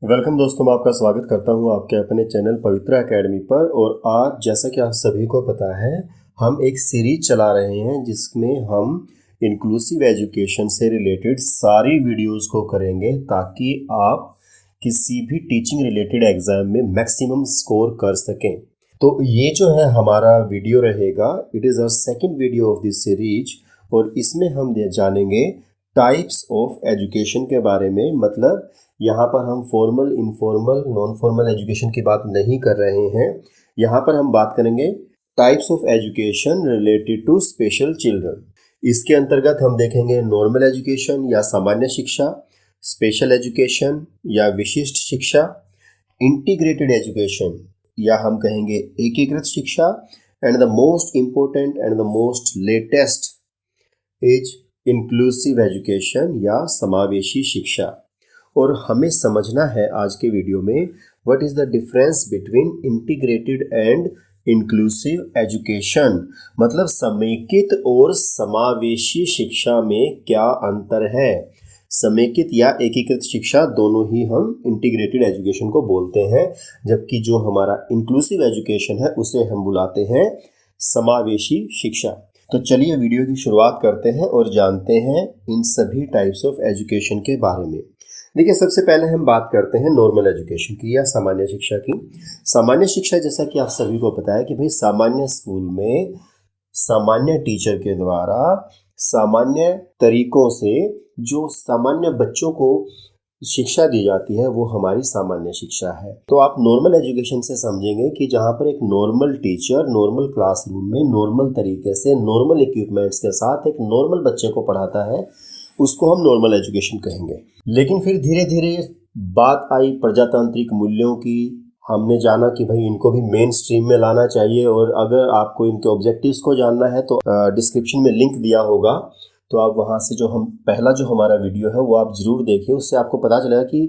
Welcome दोस्तों, मैं आपका स्वागत करता हूं आपके अपने चैनल पवित्र एकेडमी पर। और आज जैसा कि आप सभी को पता है, हम एक सीरीज चला रहे हैं जिसमें हम इंक्लूसिव एजुकेशन से रिलेटेड सारी वीडियोस को करेंगे ताकि आप किसी भी टीचिंग रिलेटेड एग्जाम में मैक्सिमम स्कोर कर सकें। तो ये जो है हमारा वीडियो रहेगा, it is our second video of this series. और इसमें हम जानेंगे टाइप्स ऑफ एजुकेशन के बारे में। मतलब यहाँ पर हम formal, informal, non formal education की बात नहीं कर रहे हैं। यहाँ पर हम बात करेंगे types of education related to special children. इसके अंतर्गत हम देखेंगे नॉर्मल एजुकेशन या सामान्य शिक्षा, स्पेशल एजुकेशन या विशिष्ट शिक्षा, इंटीग्रेटेड एजुकेशन या हम कहेंगे एकीकृत शिक्षा, and the most important and the most latest is inclusive education या समावेशी शिक्षा। और हमें समझना है आज के वीडियो में what is the difference between integrated and inclusive education. मतलब समेकित और समावेशी शिक्षा में क्या अंतर है। समेकित या एकीकृत शिक्षा दोनों ही हम इंटीग्रेटेड एजुकेशन को बोलते हैं, जबकि जो हमारा इंक्लूसिव एजुकेशन है उसे हम बुलाते हैं समावेशी शिक्षा। तो चलिए वीडियो की शुरुआत करते हैं और जानते हैं इन सभी टाइप्स ऑफ एजुकेशन के बारे में। देखिए, सबसे पहले हम बात करते हैं नॉर्मल एजुकेशन की या सामान्य शिक्षा की। सामान्य शिक्षा, जैसा कि आप सभी को पता है कि भाई सामान्य स्कूल में सामान्य टीचर के द्वारा सामान्य तरीकों से जो सामान्य बच्चों को शिक्षा दी जाती है वो हमारी सामान्य शिक्षा है। तो आप नॉर्मल एजुकेशन से समझेंगे कि जहाँ पर एक नॉर्मल टीचर नॉर्मल क्लासरूम में नॉर्मल तरीके से नॉर्मल इक्विपमेंट्स के साथ एक नॉर्मल बच्चे को पढ़ाता है, उसको हम नॉर्मल एजुकेशन कहेंगे। लेकिन फिर धीरे धीरे बात आई प्रजातांत्रिक मूल्यों की। हमने जाना कि भाई इनको भी मेन स्ट्रीम में लाना चाहिए। और अगर आपको इनके ऑब्जेक्टिव्स को जानना है तो डिस्क्रिप्शन में लिंक दिया होगा, तो आप वहाँ से जो हमारा वीडियो है वो आप ज़रूर देखिए। उससे आपको पता चलेगा कि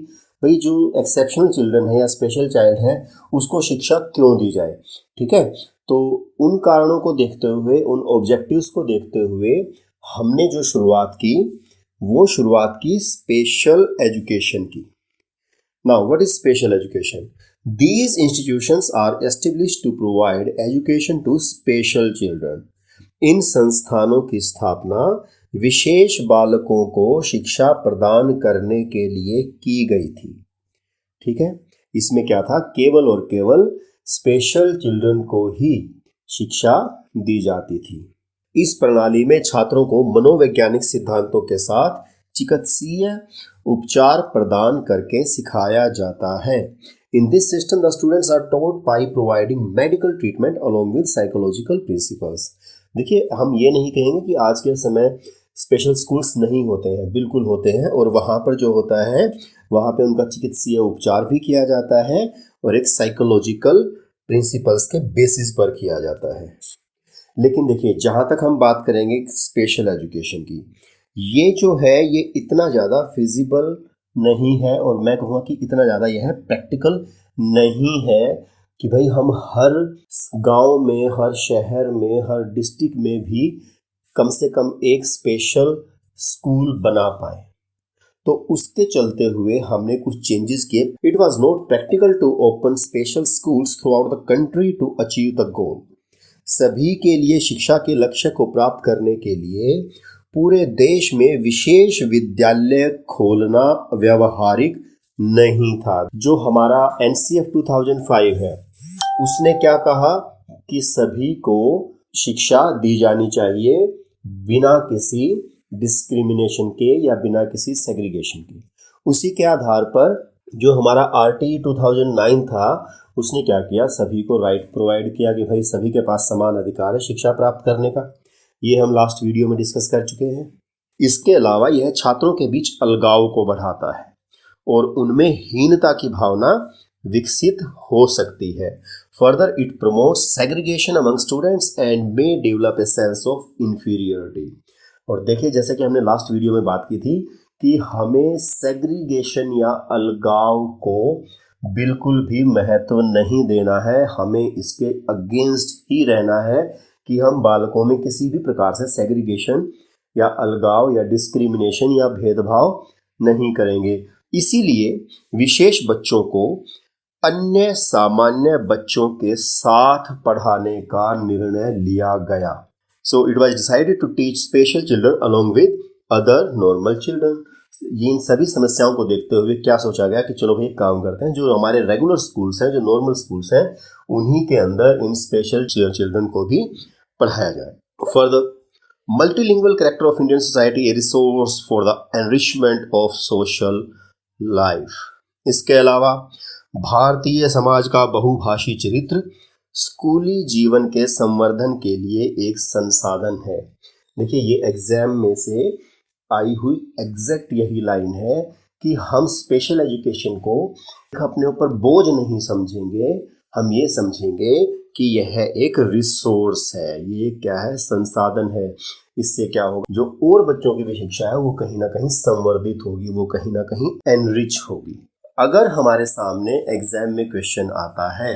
भाई जो एक्सेप्शनल चिल्ड्रन है या स्पेशल चाइल्ड है उसको शिक्षा क्यों दी जाए। ठीक है, तो उन कारणों को देखते हुए, उन ऑब्जेक्टिव्स को देखते हुए हमने जो शुरुआत की स्पेशल एजुकेशन की। Now what is special education? These institutions are established to provide education to special children. इन संस्थानों की स्थापना विशेष बालकों को शिक्षा प्रदान करने के लिए की गई थी। ठीक है, इसमें क्या था, केवल और केवल स्पेशल चिल्ड्रन को ही शिक्षा दी जाती थी। इस प्रणाली में छात्रों को मनोवैज्ञानिक सिद्धांतों के साथ चिकित्सीय उपचार प्रदान करके सिखाया जाता है। In this system, the students are taught by providing medical treatment along with psychological principles. देखिए, हम ये नहीं कहेंगे कि आज के समय स्पेशल स्कूल्स नहीं होते हैं, बिल्कुल होते हैं। और वहाँ पर जो होता है वहाँ पे उनका चिकित्सीय उपचार भी किया जाता है और एक साइकोलॉजिकल प्रिंसिपल्स के बेसिस पर किया जाता है। लेकिन देखिए, जहाँ तक हम बात करेंगे स्पेशल एजुकेशन की, ये जो है ये इतना ज़्यादा फिजिबल नहीं है और मैं कहूँगा कि इतना ज़्यादा यह प्रैक्टिकल नहीं है कि भाई हम हर गांव में, हर शहर में, हर डिस्ट्रिक्ट में भी कम से कम एक स्पेशल स्कूल बना पाए। तो उसके चलते हुए हमने कुछ चेंजेस किए। It was not practical to open special schools throughout the country to achieve the goal. सभी के लिए शिक्षा के लक्ष्य को प्राप्त करने के लिए पूरे देश में विशेष विद्यालय खोलना व्यवहारिक नहीं था। जो हमारा NCF 2005 है उसने क्या कहा कि सभी को शिक्षा दी जानी चाहिए बिना किसी डिस्क्रिमिनेशन के या बिना किसी सेग्रीगेशन के। उसी के आधार पर जो हमारा RTE 2009 था उसने क्या किया, सभी को राइट प्रोवाइड किया कि भाई सभी के पास समान अधिकार है शिक्षा प्राप्त करने का। ये हम लास्ट वीडियो में डिस्कस कर चुके हैं। इसके अलावा यह छात्रों के बीच अलगाव को बढ़ाता है और उनमें हीनता की भावना विकसित हो सकती है। Further it promotes segregation among students and may develop a sense of inferiority. और देखिए, जैसे कि हमने लास्ट वीडियो में बात की थी कि हमें सेग्रीगेशन या अलगाव को बिल्कुल भी महत्व नहीं देना है, हमें इसके अगेंस्ट ही रहना है कि हम बालकों में किसी भी प्रकार से सेग्रीगेशन या अलगाव या डिस्क्रिमिनेशन या भेदभाव नहीं करेंगे। इसीलिए विशेष बच्चों को अन्य सामान्य बच्चों के साथ पढ़ाने का निर्णय लिया गया। So it was decided to teach special children along with other normal children. इन सभी समस्याओं को देखते हुए क्या सोचा गया कि चलो भाई एक काम करते हैं, जो हमारे रेगुलर स्कूल्स हैं, जो नॉर्मल स्कूल्स हैं, उन्हीं के अंदर इन स्पेशल चिल्ड्रन को भी पढ़ाया जाए। For the multilingual character of Indian society, A resource for the enrichment of social life. इसके अलावा भारतीय समाज का बहुभाषी चरित्र स्कूली जीवन के संवर्धन के लिए एक संसाधन है। देखिए, ये एग्जाम में से आई हुई एग्जैक्ट यही लाइन है कि हम स्पेशल एजुकेशन को अपने ऊपर बोझ नहीं समझेंगे, हम ये समझेंगे कि यह एक रिसोर्स है, ये क्या है, संसाधन है। इससे क्या होगा, जो और बच्चों की भी शिक्षा है वो कहीं ना कहीं संवर्धित होगी, वो कहीं ना कहीं एनरिच होगी। अगर हमारे सामने एग्जाम में क्वेश्चन आता है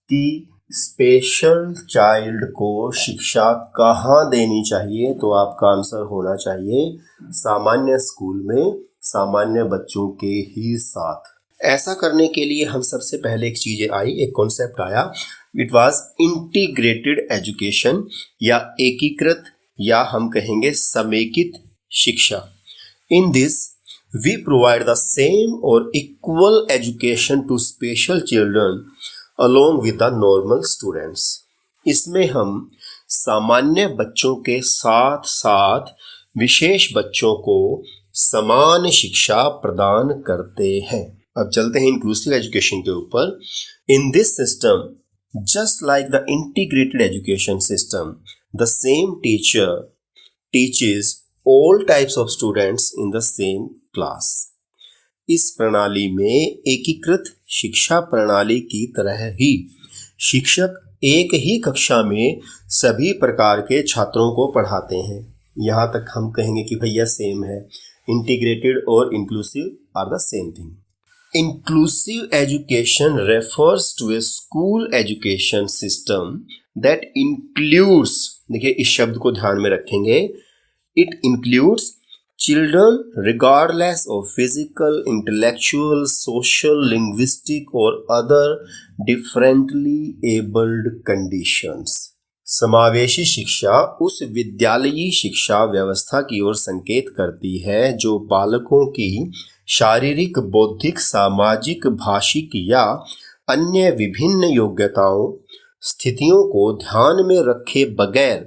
कि स्पेशल चाइल्ड को शिक्षा कहाँ देनी चाहिए, तो आपका आंसर होना चाहिए सामान्य स्कूल में सामान्य बच्चों के ही साथ। ऐसा करने के लिए हम सबसे पहले एक चीज़ आई, एक कॉन्सेप्ट आया, इट वाज इंटीग्रेटेड एजुकेशन या एकीकृत या हम कहेंगे समेकित शिक्षा। In this we provide the same और equal education to special children along with the normal students. इसमें हम सामान्य बच्चों के साथ साथ विशेष बच्चों को समान शिक्षा प्रदान करते हैं। अब चलते हैं इंक्लूसिव एजुकेशन के ऊपर। In this system, just like the integrated education system, the same teacher teaches all types of students in the same class. इस प्रणाली में एकीकृत शिक्षा प्रणाली की तरह ही शिक्षक एक ही कक्षा में सभी प्रकार के छात्रों को पढ़ाते हैं। यहाँ तक हम कहेंगे कि भैया सेम है, इंटीग्रेटेड और inclusive are the same thing. Inclusive education refers to a school education system that includes, देखिए इस शब्द को ध्यान में रखेंगे, it includes children regardless of physical, intellectual, social, linguistic or other differently abled conditions। समावेशी शिक्षा उस विद्यालयी शिक्षा व्यवस्था की ओर संकेत करती है जो बालकों की शारीरिक, बौद्धिक, सामाजिक, भाषिक या अन्य विभिन्न योग्यताओं, स्थितियों को ध्यान में रखे बगैर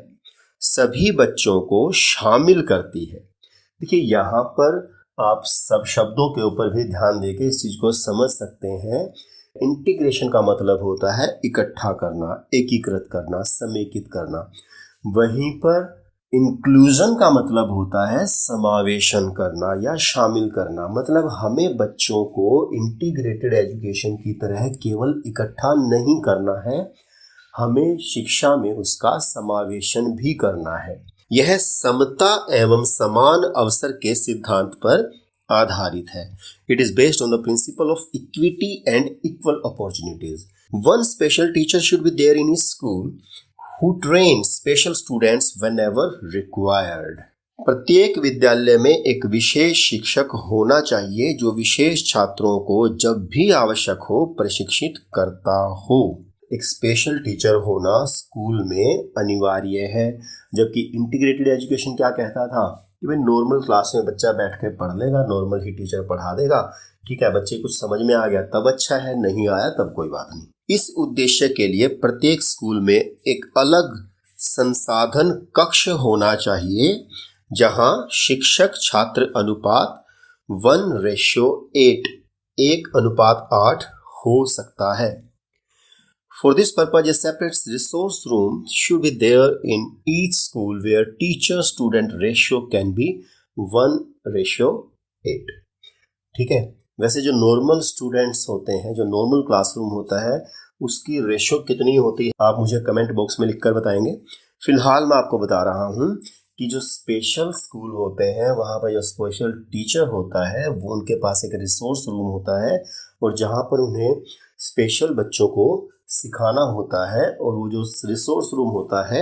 सभी बच्चों को शामिल करती है। देखिए, यहाँ पर आप सब शब्दों के ऊपर भी ध्यान देके इस चीज़ को समझ सकते हैं। इंटीग्रेशन का मतलब होता है इकट्ठा करना, एकीकृत करना, समेकित करना। वहीं पर इंक्लूजन का मतलब होता है समावेशन करना या शामिल करना। मतलब हमें बच्चों को इंटीग्रेटेड एजुकेशन की तरह केवल इकट्ठा नहीं करना है, हमें शिक्षा में उसका समावेशन भी करना है। यह समता एवं समान अवसर के सिद्धांत पर आधारित है। It is based on the principle of equity and equal opportunities. One special teacher should be there in his school who train special students whenever required. प्रत्येक विद्यालय में एक विशेष शिक्षक होना चाहिए जो विशेष छात्रों को जब भी आवश्यक हो प्रशिक्षित करता हो। एक स्पेशल टीचर होना स्कूल में अनिवार्य है। जबकि इंटीग्रेटेड एजुकेशन क्या कहता था कि भाई नॉर्मल क्लास में बच्चा बैठ के पढ़ लेगा, नॉर्मल ही टीचर पढ़ा देगा, ठीक है, बच्चे कुछ समझ में आ गया तब अच्छा है, नहीं आया तब कोई बात नहीं। इस उद्देश्य के लिए प्रत्येक स्कूल में एक अलग संसाधन कक्ष होना चाहिए जहां शिक्षक छात्र अनुपात 1:8, 1:8 हो सकता है। For this purpose, a separate resource room should be there in each school where teacher-student ratio can be 1:8। ठीक है, वैसे जो नॉर्मल स्टूडेंट्स होते हैं, जो नॉर्मल क्लासरूम होता है, उसकी रेशो कितनी होती है आप मुझे कमेंट बॉक्स में लिखकर बताएंगे। फिलहाल मैं आपको बता रहा हूँ कि जो स्पेशल स्कूल होते हैं वहाँ पर जो स्पेशल टीचर होता है वो उनके पास एक रिसोर्स रूम होता है और जहाँ पर उन्हें स्पेशल बच्चों को सिखाना होता है, और वो जो रिसोर्स रूम होता है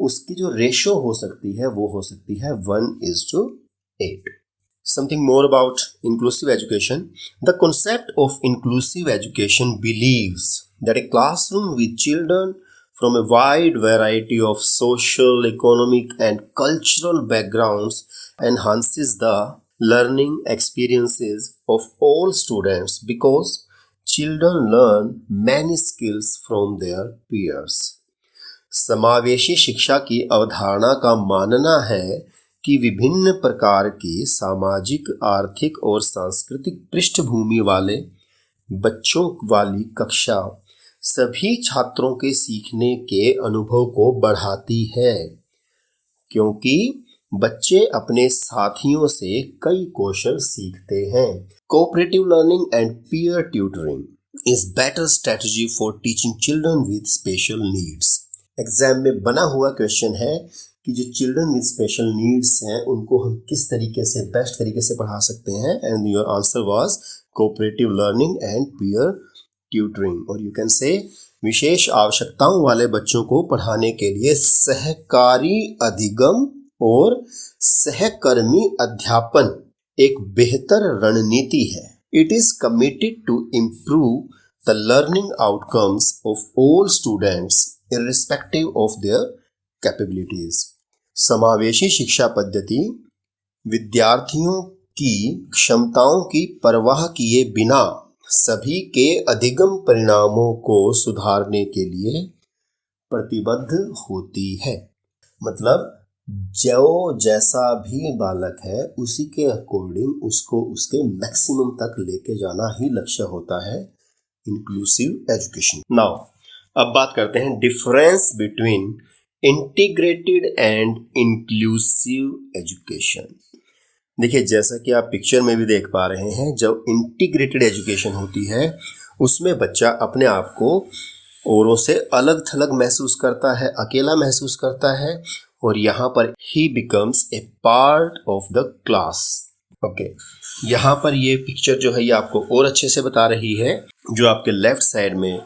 उसकी जो रेशो हो सकती है वो हो सकती है 1:8। Something more about inclusive education. The concept of inclusive education believes that a classroom with children from a wide variety of social, economic, and cultural backgrounds enhances the learning experiences of all students because children learn many skills from their peers. समावेशी शिक्षा की अवधारणा का मानना है कि विभिन्न प्रकार की सामाजिक, आर्थिक और सांस्कृतिक पृष्ठभूमि वाले बच्चों वाली कक्षा सभी छात्रों के सीखने के अनुभव को बढ़ाती है, क्योंकि बच्चे अपने साथियों से कई कौशल सीखते हैं। Cooperative learning and peer tutoring is better strategy for teaching children with special needs. Exam में बना हुआ क्वेश्चन है कि जो चिल्ड्रन विद स्पेशल नीड्स हैं उनको हम किस तरीके से बेस्ट तरीके से पढ़ा सकते हैं, and your answer was cooperative learning and peer tutoring. और यू कैन से विशेष आवश्यकताओं वाले बच्चों को पढ़ाने के लिए सहकारी अधिगम और सहकर्मी अध्यापन एक बेहतर रणनीति है। It is committed to improve the learning outcomes of all students irrespective of their capabilities। समावेशी शिक्षा पद्धति विद्यार्थियों की क्षमताओं की परवाह किए बिना सभी के अधिगम परिणामों को सुधारने के लिए प्रतिबद्ध होती है। मतलब जो जैसा भी बालक है उसी के अकॉर्डिंग उसको उसके मैक्सिमम तक लेके जाना ही लक्ष्य होता है इंक्लूसिव एजुकेशन। नाउ अब बात करते हैं difference between integrated and inclusive education. देखिए, जैसा कि आप पिक्चर में भी देख पा रहे हैं, जब इंटीग्रेटेड एजुकेशन होती है उसमें बच्चा अपने आप को औरों से अलग थलग महसूस करता है, अकेला महसूस करता है, और यहाँ पर ही becomes a part of the class. Okay, यहाँ पर ये पिक्चर जो है ये आपको और अच्छे से बता रही है। जो आपके लेफ्ट साइड में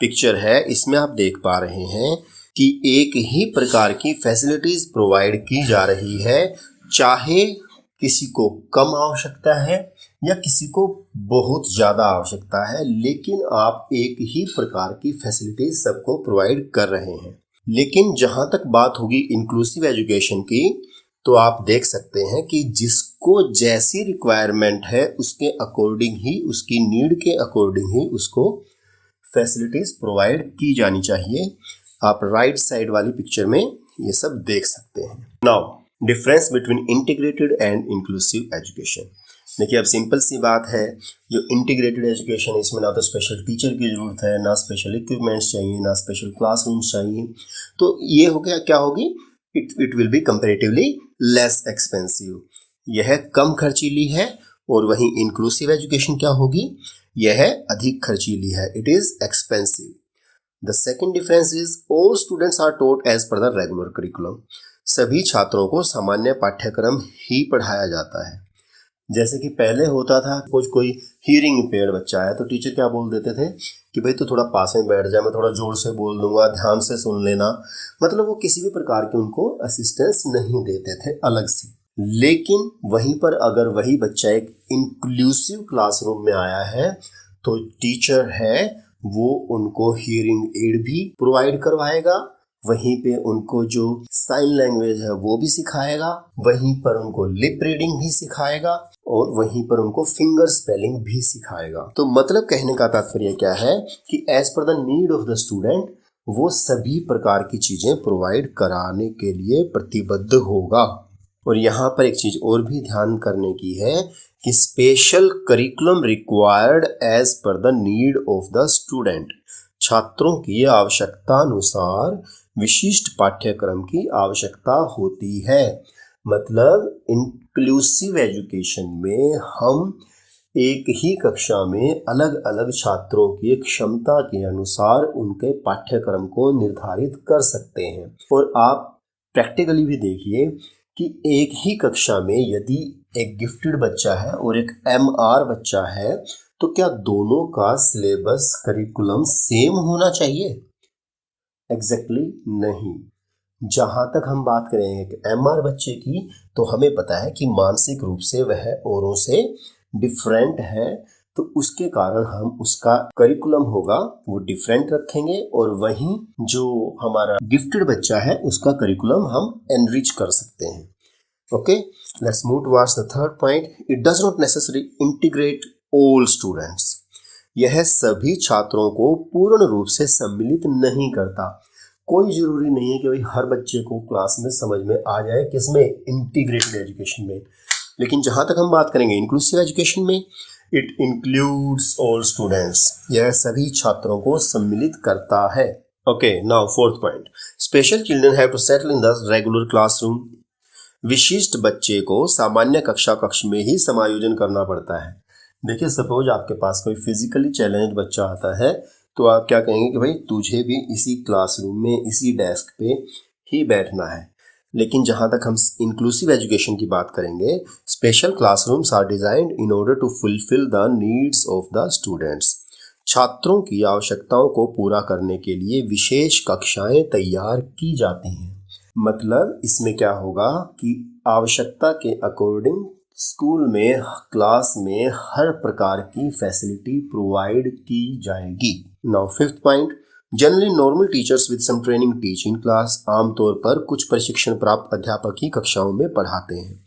पिक्चर है इसमें आप देख पा रहे हैं कि एक ही प्रकार की फैसिलिटीज प्रोवाइड की जा रही है, चाहे किसी को कम आवश्यकता है या किसी को बहुत ज़्यादा आवश्यकता है, लेकिन आप एक ही प्रकार की फैसिलिटीज सबको प्रोवाइड कर रहे हैं। लेकिन जहाँ तक बात होगी इंक्लूसिव एजुकेशन की, तो आप देख सकते हैं कि जिसको जैसी रिक्वायरमेंट है उसके अकॉर्डिंग ही, उसकी नीड के अकॉर्डिंग ही उसको फैसिलिटीज प्रोवाइड की जानी चाहिए। आप राइट साइड वाली पिक्चर में ये सब देख सकते हैं। Now difference between integrated and inclusive education. देखिए, अब सिंपल सी बात है, जो इंटीग्रेटेड एजुकेशन इसमें ना तो स्पेशल टीचर की ज़रूरत है, ना स्पेशल इक्विपमेंट्स चाहिए, ना स्पेशल क्लासरूम्स चाहिए। तो ये हो गया, क्या होगी, it will be comparatively less expensive. यह कम खर्चीली है। और वहीं इंक्लूसिव एजुकेशन क्या होगी, यह अधिक खर्चीली है, it is expensive. The second difference is all students are taught as per the regular curriculum. सभी छात्रों को सामान्य पाठ्यक्रम ही पढ़ाया जाता है। जैसे कि पहले होता था, कोई हियरिंग इम्पेयर्ड बच्चा है तो टीचर क्या बोल देते थे कि भाई तू थोड़ा पास में बैठ जा, मैं थोड़ा जोर से बोल दूंगा, ध्यान से सुन लेना। मतलब वो किसी भी प्रकार के उनको असिस्टेंस नहीं देते थे अलग से। लेकिन वहीं पर अगर वही बच्चा एक इंक्लूसिव क्लासरूम में आया है तो टीचर है वो उनको हियरिंग एड भी प्रोवाइड करवाएगा, वहीं पे उनको जो साइन लैंग्वेज है वो भी सिखाएगा, वहीं पर उनको लिप रीडिंग भी सिखाएगा और वहीं पर उनको फिंगर स्पेलिंग भी सिखाएगा। तो मतलब कहने का तात्पर्य क्या है कि as per the need of the student वो सभी प्रकार की चीजें प्रोवाइड कराने के लिए प्रतिबद्ध होगा। और यहाँ पर एक चीज और भी ध्यान करने की है कि special curriculum required as per the need of the student. छात्रों की आवश्यकता अनुसार विशिष्ट पाठ्यक्रम की आवश्यकता होती है। मतलब इंक्लूसिव एजुकेशन में हम एक ही कक्षा में अलग अलग छात्रों की क्षमता के अनुसार उनके पाठ्यक्रम को निर्धारित कर सकते हैं। और आप प्रैक्टिकली भी देखिए कि एक ही कक्षा में यदि एक गिफ्टेड बच्चा है और एक MR बच्चा है तो क्या दोनों का सिलेबस करिकुलम सेम होना चाहिए? एग्जैक्टली नहीं। जहाँ तक हम बात करें एक MR बच्चे की, तो हमें पता है कि मानसिक रूप से वह औरों से डिफरेंट है, तो उसके कारण हम उसका करिकुलम होगा वो डिफरेंट रखेंगे, और वहीं जो हमारा गिफ्टेड बच्चा है उसका करिकुलम हम एनरिच कर सकते हैं। Okay, let's move towards the third point. It does not necessary integrate all students. यह सभी छात्रों को पूर्ण रूप से सम्मिलित नहीं करता। कोई जरूरी नहीं है कि भाई हर बच्चे को क्लास में समझ में आ जाए, किसमें, इंटीग्रेटेड एजुकेशन में। लेकिन जहाँ तक हम बात करेंगे इंक्लूसिव एजुकेशन में, इट इंक्लूड्स ऑल स्टूडेंट्स। यह सभी छात्रों को सम्मिलित करता है। Okay, now fourth point. Special children have to settle in the regular classroom. विशिष्ट बच्चे को सामान्य कक्ष में ही समायोजन करना पड़ता है। देखिए, सपोज आपके पास कोई फिजिकली चैलेंज बच्चा आता है, तो आप क्या कहेंगे कि भाई तुझे भी इसी क्लासरूम में इसी डेस्क पे ही बैठना है। लेकिन जहाँ तक हम इंक्लूसिव एजुकेशन की बात करेंगे, special classrooms are designed in order to fulfil the needs of the students. छात्रों की आवश्यकताओं को पूरा करने के लिए विशेष कक्षाएं तैयार की जाती हैं। मतलब इसमें क्या होगा कि आवश्यकता के अकॉर्डिंग स्कूल में, क्लास में हर प्रकार की फैसिलिटी प्रोवाइड की जाएगी। Now fifth point. Generally normal teachers with some training teach in class. आमतौर पर कुछ प्रशिक्षण प्राप्त अध्यापक ही कक्षाओं में पढ़ाते हैं।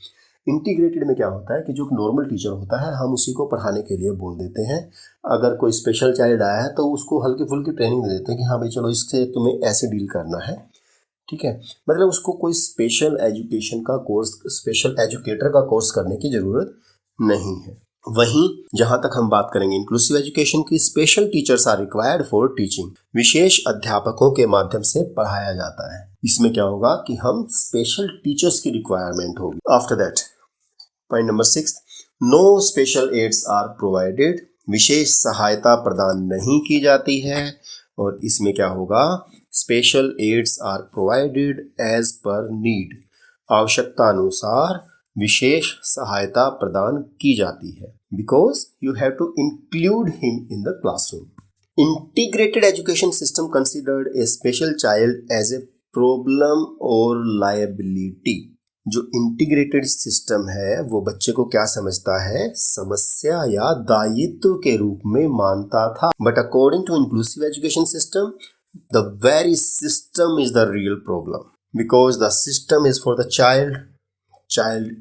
इंटीग्रेटेड में क्या होता है कि जो नॉर्मल टीचर होता है हम उसी को पढ़ाने के लिए बोल देते हैं। अगर कोई स्पेशल चाइल्ड आया है तो उसको हल्की फुल्की ट्रेनिंग दे देते हैं कि हाँ भाई चलो इससे तुम्हें ऐसे डील करना है, ठीक है। मतलब उसको कोई स्पेशल एजुकेशन का कोर्स, स्पेशल एजुकेटर का कोर्स करने की ज़रूरत नहीं है। वहीं जहां तक हम बात करेंगे इंक्लूसिव एजुकेशन की, special teachers are required for teaching. विशेष अध्यापकों के माध्यम से पढ़ाया जाता है। इसमें क्या होगा कि हम स्पेशल टीचर्स की रिक्वायरमेंट होगी। After that point number 6, no special aids are provided. विशेष सहायता प्रदान नहीं की जाती है। और इसमें क्या होगा, special aids are provided as per need. आवश्यकता अनुसार विशेष सहायता प्रदान की जाती है। Because you have to include him in the classroom. Integrated education system considered a special child as a problem और लायबिलिटी। जो इंटीग्रेटेड सिस्टम है वो बच्चे को क्या समझता है, समस्या या दायित्व के रूप में मानता था। But according to inclusive education system, the very system is the real problem, because the system is for the child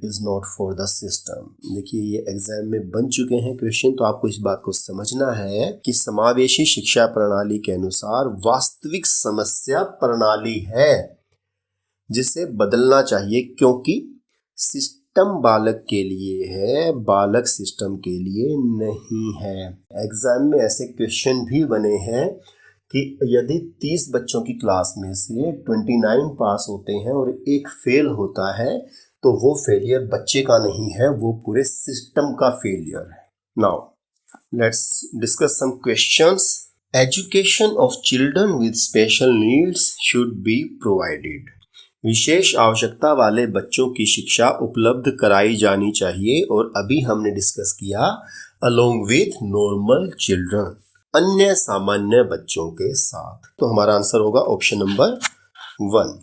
is not for the system। देखिए, ये एग्जाम में बन चुके हैं क्वेश्चन, तो आपको इस बात को समझना है कि समावेशी शिक्षा प्रणाली के अनुसार वास्तविक समस्या प्रणाली है जिसे बदलना चाहिए, क्योंकि सिस्टम बालक के लिए है, बालक सिस्टम के लिए नहीं है। एग्जाम में ऐसे क्वेश्चन भी बने हैं कि यदि 30 बच्चों की क्लास में से 29 पास होते हैं और एक फेल होता है, तो वो फेलियर बच्चे का नहीं है, वो पूरे सिस्टम का फेलियर है। Now let's discuss some questions. Education of children with special needs should be provided. विशेष आवश्यकता वाले बच्चों की शिक्षा उपलब्ध कराई जानी चाहिए, और अभी हमने डिस्कस किया अलोंग विद नॉर्मल चिल्ड्रन, अन्य सामान्य बच्चों के साथ। तो हमारा आंसर होगा option number 1।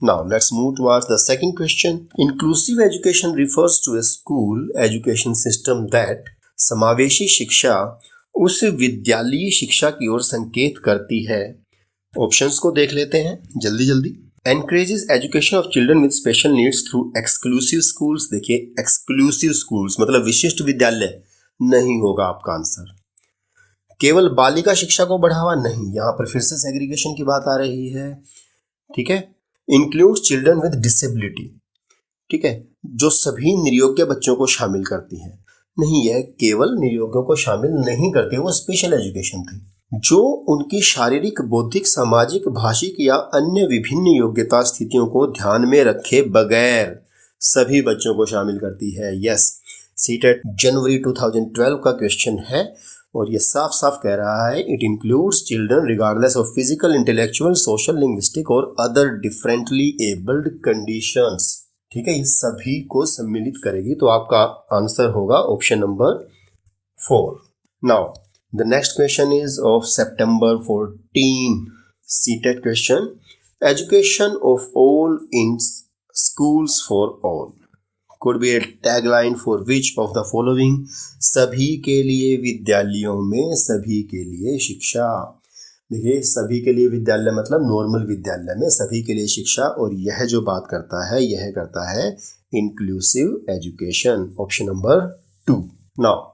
Now let's move towards the second question. Inclusive education refers to a school education system that. समावेशी शिक्षा उस विद्यालयी शिक्षा की ओर संकेत करती है। ऑप्शंस को देख लेते हैं जल्दी जल्दी। Encourages education of children with special needs through exclusive schools. देखिए, एक्सक्लूसिव स्कूल्स मतलब विशिष्ट विद्यालय नहीं होगा आपका आंसर। केवल बालिका शिक्षा को बढ़ावा नहीं, यहाँ पर फिर से सेग्रीगेशन की बात आ रही है, ठीक है। इंक्लूड्स चिल्ड्रन विद डिसेबिलिटी, ठीक है, जो सभी निर्योग्य बच्चों को शामिल करती है। नहीं, यह केवल निर्योग्यों को शामिल नहीं करती, वो स्पेशल एजुकेशन थी। जो उनकी शारीरिक, बौद्धिक, सामाजिक, भाषिक या अन्य विभिन्न योग्यता स्थितियों को ध्यान में रखे बगैर सभी बच्चों को शामिल करती है। यस, सीटेट जनवरी 2012 का क्वेश्चन है, और ये साफ साफ कह रहा है it includes children regardless of physical, intellectual, social, linguistic और अदर डिफरेंटली एबल्ड कंडीशंस। ठीक है, ये सभी को सम्मिलित करेगी, तो आपका आंसर होगा option number 4। Now the next question is of September 14 CTET question. Education of all in schools for all could be a tagline for which of the following? सभी के लिए विद्यालयों में सभी के लिए शिक्षा। देखिए, सभी के लिए विद्यालय मतलब नॉर्मल विद्यालय में सभी के लिए शिक्षा, और यह जो बात करता है यह करता है inclusive education. Option number 2। Now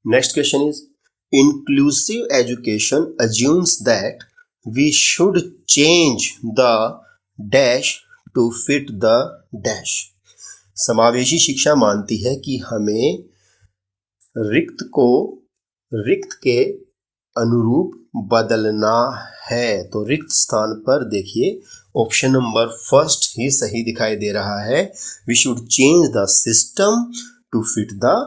next question is, inclusive education assumes that we should change the dash to fit the dash। समावेशी शिक्षा मानती है कि हमें रिक्त को रिक्त के अनुरूप बदलना है। तो रिक्त स्थान पर देखिए ऑप्शन नंबर फर्स्ट ही सही दिखाई दे रहा है। We should change the system to fit the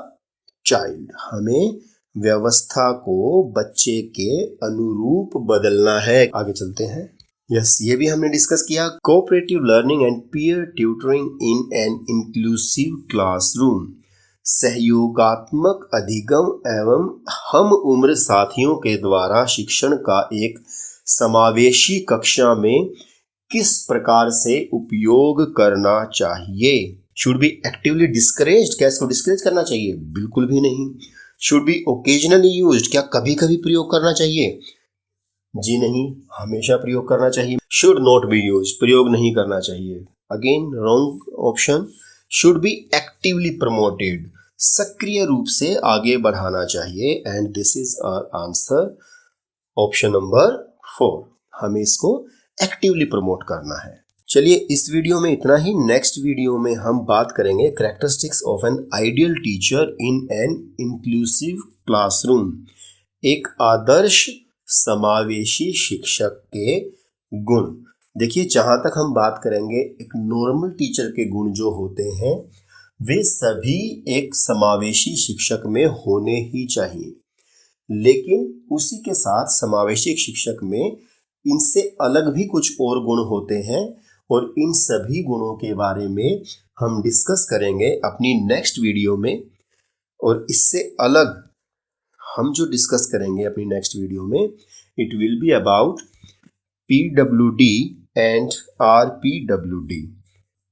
child. हमें व्यवस्था को बच्चे के अनुरूप बदलना है। आगे चलते हैं। यस, ये भी हमने डिस्कस किया। Cooperative learning and peer tutoring in an inclusive classroom. सहयोगात्मक अधिगम एवं हम उम्र साथियों के द्वारा शिक्षण का एक समावेशी कक्षा में किस प्रकार से उपयोग करना चाहिए। Should be actively discouraged. क्या इसको डिस्करेज करना चाहिए? बिल्कुल भी नहीं। Should be occasionally used. क्या कभी कभी प्रयोग करना चाहिए? जी नहीं, हमेशा प्रयोग करना चाहिए। Should not be used. प्रयोग नहीं करना चाहिए। Again wrong option. Should be actively promoted. सक्रिय रूप से आगे बढ़ाना चाहिए। And this is our answer, option number 4। हमें इसको एक्टिवली प्रमोट करना है। चलिए, इस वीडियो में इतना ही। नेक्स्ट वीडियो में हम बात करेंगे characteristics of an ideal teacher in an inclusive classroom. एक आदर्श समावेशी शिक्षक के गुण। देखिए, जहाँ तक हम बात करेंगे एक नॉर्मल टीचर के गुण जो होते हैं वे सभी एक समावेशी शिक्षक में होने ही चाहिए, लेकिन उसी के साथ समावेशी शिक्षक में इनसे अलग भी कुछ और गुण होते हैं, और इन सभी गुणों के बारे में हम डिस्कस करेंगे अपनी नेक्स्ट वीडियो में। और इससे अलग हम जो डिस्कस करेंगे अपनी नेक्स्ट वीडियो में, it will be about PWD and RPWD,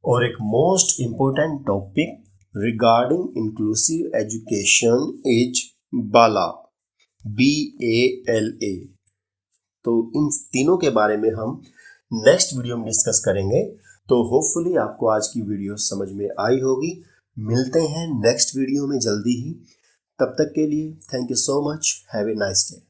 और एक most important topic regarding inclusive education is BALA, BALA। तो इन तीनों के बारे में हम नेक्स्ट वीडियो में डिस्कस करेंगे। तो होपफुली आपको आज की वीडियो समझ में आई होगी। मिलते हैं नेक्स्ट वीडियो में जल्दी ही। तब तक के लिए thank you so much. Have a nice day.